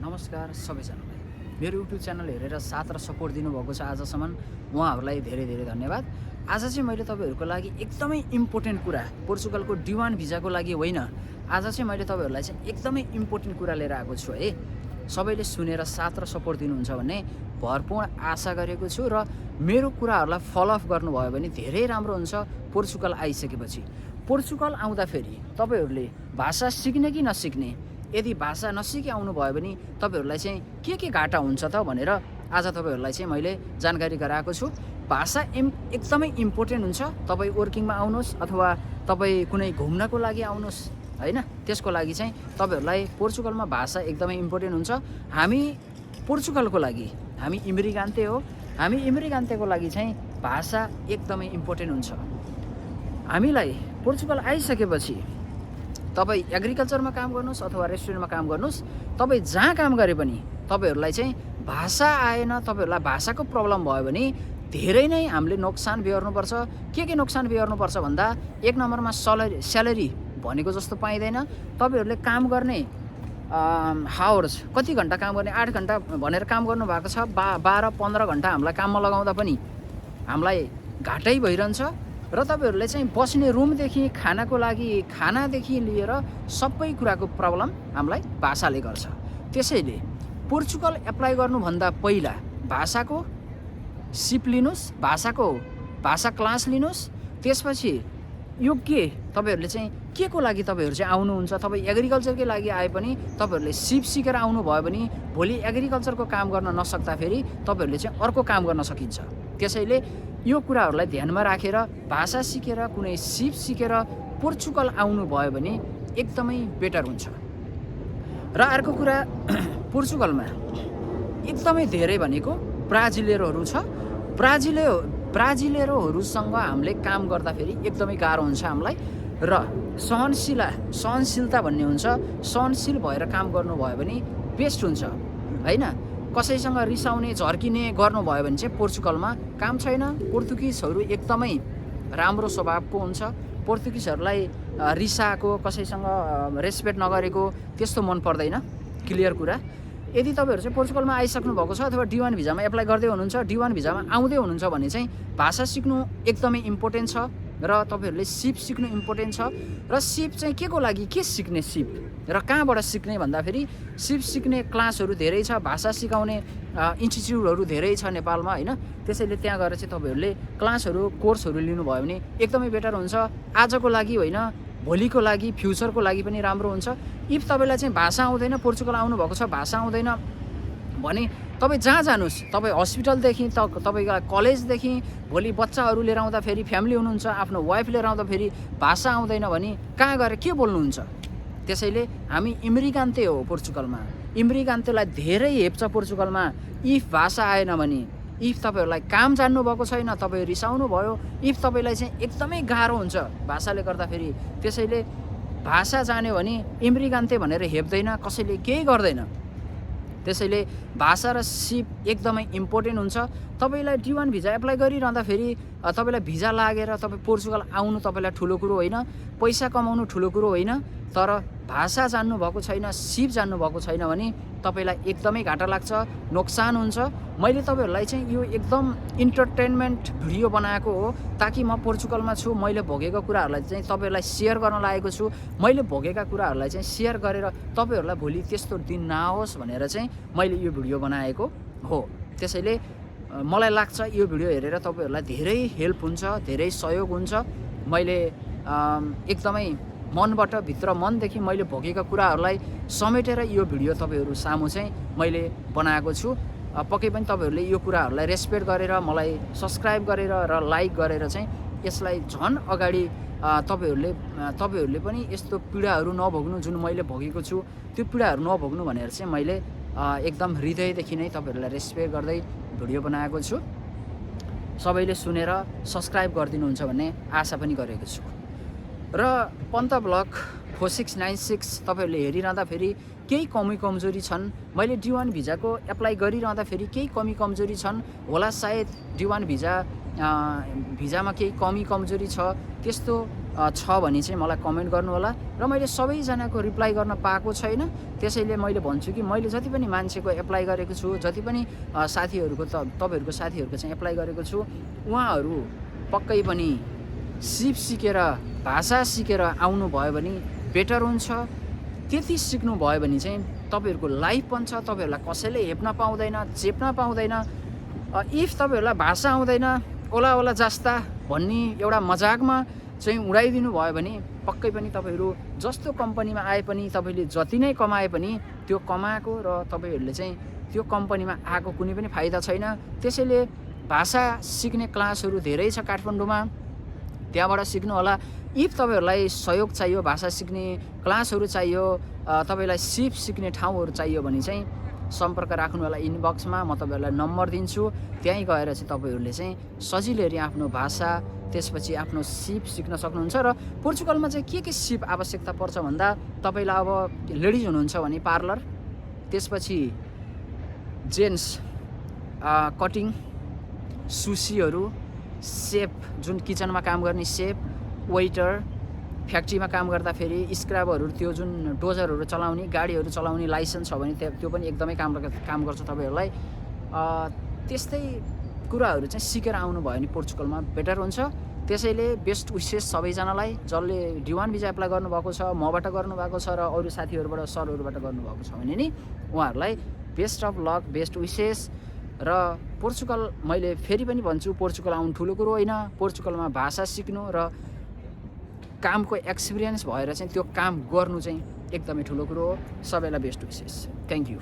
नमस्कार सबैजनालाई। मेरो युट्युब च्यानल हेरेर साथ र सपोर्ट दिनुभएको छ आजसम्म, उहाँहरूलाई धेरै धेरै धन्यवाद। आज चाहिँ मैले तपाईँहरूको लागि एकदमै इम्पोर्टेन्ट कुरा, पोर्चुगलको D1 भिजाको लागि होइन, आज चाहिँ मैले तपाईँहरूलाई चाहिँ एकदमै इम्पोर्टेन्ट कुरा लिएर आएको छु है। सबैले सुनेर साथ र सपोर्ट दिनुहुन्छ भन्ने भरपूर्ण आशा गरेको छु र मेरो कुराहरूलाई फलोअप गर्नुभयो भने धेरै राम्रो हुन्छ। पोर्चुगल आइसकेपछि, पोर्चुगल आउँदाखेरि तपाईँहरूले भाषा सिक्ने कि नसिक्ने, यदि भाषा नसिकी आउनुभयो भने तपाईँहरूलाई चाहिँ के घाटा हुन्छ त भनेर आज तपाईँहरूलाई चाहिँ मैले जानकारी गराएको छु। भाषा एकदमै इम्पोर्टेन्ट हुन्छ। तपाईँ वर्किङमा आउनुहोस् अथवा तपाईँ कुनै घुम्नको लागि आउनुहोस् हैन, त्यसको लागि चाहिँ तपाईँहरूलाई पोर्चुगलमा भाषा एकदमै इम्पोर्टेन्ट हुन्छ। हामी पोर्चुगलको लागि हामी इमिग्रान्ते हो, हामी इमिग्रान्तेको लागि चाहिँ भाषा एकदमै इम्पोर्टेन्ट हुन्छ। हामीलाई पोर्चुगल आइसकेपछि तपाईँ एग्रिकल्चरमा काम गर्नुहोस् अथवा रेस्टुरेन्टमा काम गर्नुहोस्, तपाईँ जहाँ काम गरे पनि तपाईँहरूलाई चाहिँ भाषा आएन, तपाईँहरूलाई भाषाको प्रब्लम भयो भने धेरै नै हामीले नोक्सान बिहोर्नुपर्छ। के नोक्सान बिहोर्नुपर्छ भन्दा, एक नम्बरमा स्यालेरी भनेको जस्तो पाइँदैन। तपाईँहरूले काम गर्ने हावर्स, कति घन्टा काम गर्ने, 8 घन्टा भनेर काम गर्नुभएको छ, 12-15 घन्टा हामीलाई काममा लगाउँदा पनि हामीलाई घाटै भइरहन्छ। र तपाईँहरूले चाहिँ बस्ने रुमदेखि खानादेखि लिएर सबै कुराको प्रब्लम हामीलाई भाषाले गर्छ। त्यसैले पोर्चुगल एप्लाई गर्नुभन्दा पहिला भाषाको सिप लिनुहोस्, भाषा क्लास लिनुहोस्। त्यसपछि यो तपाईँहरूले चाहिँ के को लागि तपाईँहरू चाहिँ आउनुहुन्छ, तपाईँ एग्रिकल्चरकै लागि आए पनि तपाईँहरूले सिप सिकेर आउनुभयो भने भोलि एग्रिकल्चरको काम गर्न नसक्दाखेरि तपाईँहरूले चाहिँ अर्को काम गर्न सकिन्छ। त्यसैले यो कुराहरूलाई ध्यानमा राखेर भाषा सिकेर कुनै सिप सिकेर पोर्चुगल आउनुभयो भने एकदमै बेटर हुन्छ। र अर्को कुरा, पोर्चुगलमा एकदमै धेरै भनेको ब्राजिलियरहरू छ। ब्राजिलियरहरूसँग हामीले काम गर्दाखेरि एकदमै गाह्रो हुन्छ हामीलाई। र सहनशीलता भन्ने हुन्छ, सहनशील भएर काम गर्नुभयो भने बेस्ट हुन्छ हैन। कसैसँग रिसाउने झर्किने गर्नुभयो भने चाहिँ पोर्चुगलमा काम छैन। पोर्तुगिजहरू एकदमै राम्रो स्वभावको हुन्छ। पोर्तुगिजहरूलाई रिसाएको, कसैसँग रेस्पेक्ट नगरेको त्यस्तो मन पर्दैन, क्लियर कुरा। यदि तपाईँहरू चाहिँ पोर्चुगलमा आइसक्नु भएको छ अथवा D1 भिजामा एप्लाई गर्दै हुनुहुन्छ, D1 भिजामा आउँदै हुनुहुन्छ भने चाहिँ भाषा सिक्नु एकदमै इम्पोर्टेन्ट छ र तपाईँहरूले सिप सिक्नु इम्पोर्टेन्ट छ। र सिप चाहिँ के को लागि, के सिक्ने सिप र कहाँबाट सिक्ने भन्दाखेरि, सिप सिक्ने क्लासहरू धेरै छ, भाषा सिकाउने इन्स्टिच्युटहरू धेरै छ नेपालमा हैन। त्यसैले त्यहाँ गएर चाहिँ तपाईँहरूले क्लासहरू, कोर्सहरू लिनुभयो भने एकदमै बेटर हुन्छ। आजको लागि होइन, भोलिको लागि, फ्युचरको लागि पनि राम्रो हुन्छ। इफ तपाईँलाई चाहिँ भाषा आउँदैन, पोर्चुगल आउनुभएको छ, भाषा आउँदैन भने तपाईँ जहाँ जानुहोस्, तपाईँ हस्पिटलदेखि तपाईँको कलेजदेखि भोलि बच्चाहरू लिएर आउँदाखेरि, फ्यामिली हुनुहुन्छ, आफ्नो वाइफ लिएर आउँदाखेरि भाषा आउँदैन भने कहाँ गएर के बोल्नुहुन्छ। त्यसैले हामी इमिग्रान्ते हो पोर्चुगलमा, इमिग्रान्तेलाई धेरै हेप्छ पोर्चुगलमा। इफ भाषा आएन भने, इफ तपाईँहरूलाई काम जान्नुभएको छैन, तपाईँ रिसाउनु भयो, इफ तपाईँलाई चाहिँ एकदमै गाह्रो हुन्छ भाषाले गर्दाखेरि। त्यसैले भाषा जान्यो भने इमिग्रान्ते भनेर हेप्दैन, कसैले केही गर्दैन। त्यसैले भाषा र सिप एकदमै इम्पोर्टेन्ट हुन्छ। तपाईँलाई D1 भिजा एप्लाई गरिरहँदाखेरि तपाईँलाई भिजा लागेर तपाईँ पोर्चुगल आउनु तपाईँलाई ठुलो कुरो होइन, पैसा कमाउनु ठुलो कुरो होइन। तर भाषा जान्नुभएको छैन, सिप जान्नुभएको छैन भने तपाईँलाई एकदमै घाटा लाग्छ, नोक्सान हुन्छ। मैले तपाईँहरूलाई चाहिँ यो एकदम इन्टरटेनमेन्ट भिडियो बनाएको हो, ताकि म पोर्चुगलमा छु, मैले भोगेको कुराहरूलाई चाहिँ तपाईँहरूलाई सेयर गर्न लागेको छु। मैले भोगेका कुराहरूलाई चाहिँ सेयर गरेर तपाईँहरूलाई भोलि त्यस्तो दिन नआओस् भनेर चाहिँ मैले यो भिडियो बनाएको हो। त्यसैले मलाई लाग्छ यो भिडियो हेरेर तपाईँहरूलाई धेरै हेल्प हुन्छ, धेरै सहयोग हुन्छ। मैले एकदमै मनबाट, भित्र मनदेखि मैले भोगेका कुराहरूलाई समेटेर यो भिडियो तपाईँहरू सामु चाहिँ मैले बनाएको छु। पक्कै पनि तपाईँहरूले यो कुराहरूलाई रेस्पेक्ट गरेर, मलाई सब्सक्राइब गरेर र लाइक गरेर चाहिँ यसलाई झन् अगाडि तपाईँहरूले पनि यस्तो पीडाहरू नभोग्नु जुन मैले भोगेको छु, त्यो पीडाहरू नभोग्नु भनेर चाहिँ मैले एकदम हृदयदेखि नै तपाईँहरूलाई रेस्पेक्ट गर्दै भिडियो बनाएको छु। सबैले सुनेर सब्सक्राइब गरिदिनुहुन्छ भन्ने आशा पनि गरेको छु। र पन्त ब्लग 4696 तपाईँहरूले हेरिरहँदाखेरि केही कमी कमजोरी छन्, मैले D1 भिजाको एप्लाई गरिरहँदाखेरि केही कमी कमजोरी छन् होला, सायद D1 भिजामा केही कमी कमजोरी छ, त्यस्तो छ भने चाहिँ मलाई कमेन्ट गर्नु होला र मैले सबैजनाको रिप्लाई गर्न पाएको छैन। त्यसैले मैले भन्छु कि मैले जति पनि मान्छेको एप्लाई गरेको छु, जति पनि साथीहरूको तपाईँहरूको साथीहरूको चाहिँ एप्लाई गरेको छु, उहाँहरू पक्कै पनि सिप सिकेर भाषा सिकेर आउनुभयो भने बेटर हुन्छ। त्यति सिक्नुभयो भने चाहिँ तपाईँहरूको लाइफ बन्छ। तपाईँहरूलाई कसैले हेप्न पाउँदैन, चेप्न पाउँदैन। इफ तपाईँहरूलाई भाषा आउँदैन, ओला जस्ता भन्ने एउटा मजाकमा चाहिँ उडाइदिनु भयो भने पक्कै पनि तपाईँहरू जस्तो कम्पनीमा आए पनि तपाईँले जति नै कमाए पनि त्यो कमाएको र तपाईँहरूले चाहिँ त्यो कम्पनीमा आएको कुनै पनि फाइदा छैन। त्यसैले भाषा सिक्ने क्लासहरू धेरै छ काठमाडौँमा, त्यहाँबाट सिक्नु होला। इफ तपाईँहरूलाई सहयोग चाहियो, भाषा सिक्ने क्लासहरू चाहियो, तपाईँलाई सिप सिक्ने ठाउँहरू चाहियो भने चाहिँ सम्पर्क राख्नु होला इनबक्समा। म तपाईँहरूलाई नम्बर दिन्छु, त्यहीँ गएर चाहिँ तपाईँहरूले चाहिँ सजिलै आफ्नो भाषा त्यसपछि आफ्नो सिप सिक्न सक्नुहुन्छ। र पोर्चुगलमा चाहिँ के सिप आवश्यकता पर्छ भन्दा तपाईँलाई अब लेडिज हुनुहुन्छ भने पार्लर, त्यसपछि जेन्ट्स कटिङ, सुसीहरू, सेफ जुन किचनमा काम गर्ने सेफ, वेटर, फ्याक्ट्रीमा काम गर्दाखेरि स्क्राबरहरू, त्यो जुन डोजरहरू चलाउने, गाडीहरू चलाउने लाइसेन्स छ भने त्यो पनि एकदमै काम गर्छ तपाईँहरूलाई। त्यस्तै कुराहरू चाहिँ सिकेर आउनुभयो भने पोर्चुगलमा बेटर हुन्छ। त्यसैले बेस्ट विशेष सबैजनालाई, जसले D1 भिजा एप्लाई गर्नुभएको छ, मबाट गर्नुभएको छ र अरू साथीहरूबाट सरहरूबाट गर्नुभएको छ भने नि उहाँहरूलाई बेस्ट अफ लक, बेस्ट विशेष। र पोर्चुगल मैले फेरि पनि भन्छु, पोर्चुगल आउनु ठुलो कुरो होइन। पोर्चुगलमा भाषा सिक्नु र कामको एक्सपिरियन्स भएर चाहिँ त्यो काम गर्नु चाहिँ एकदमै ठुलो कुरो हो। सबैलाई बेस्ट विशेष। Thank you.